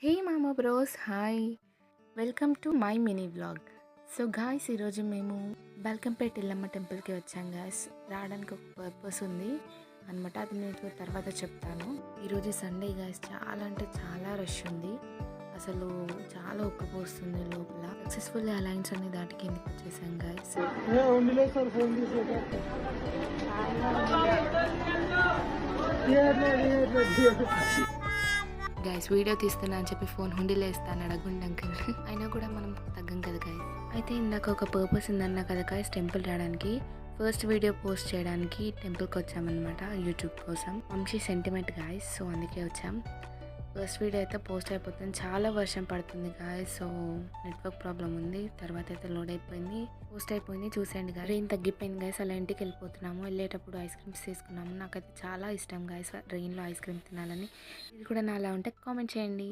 హే మామా bros hi welcome to my mini vlog. So guys ఈరోజు మేము బల్కంపేట ఎల్లమ్మ టెంపుల్కి వచ్చాం గాయ్స్. రావడానికి ఒక పర్పస్ ఉంది అనమాట, అది మీకు తర్వాత చెప్తాను. ఈరోజు సండే గాయ్స్, చాలా అంటే చాలా రష్ ఉంది. అసలు చాలా ఉక్కపోస్తుంది లోపల. సక్సెస్ఫుల్ అలయన్స్ అనే దాటి కిందకి వచ్చేసాం గాయ్స్. గైస్ వీడియో తీస్తున్నా అని చెప్పి ఫోన్ హుండీలో వేస్తాను అడగండి అంకుల్. అయినా కూడా మనం తగ్గం కదా గైస్. అయితే ఇందాక ఒక పర్పస్ ఉందన్నా కదా గైస్, టెంపుల్ రావడానికి. ఫస్ట్ వీడియో పోస్ట్ చేయడానికి టెంపుల్కి వచ్చామన్నమాట, యూట్యూబ్ కోసం. మంచి సెంటిమెంట్ గాయస్, సో అందుకే వచ్చాం. ఫస్ట్ వీడియో అయితే పోస్ట్ అయిపోతుంది. చాలా వర్షం పడుతుంది గాయస్, సో నెట్వర్క్ ప్రాబ్లం ఉంది. తర్వాత అయితే లోడ్ అయిపోయింది, పోస్ట్ అయిపోయింది. చూసేయండి గాయస్. రెయిన్ తగ్గిపోయింది గాయస్, అలా ఇంటికి వెళ్ళిపోతున్నాము. వెళ్ళేటప్పుడు ఐస్ క్రీమ్స్ తీసుకున్నాము. నాకైతే చాలా ఇష్టం గాయస్ రెయిన్లో ఐస్ క్రీమ్ తినాలని. ఇది కూడా నా అలా ఉంటే కామెంట్ చేయండి.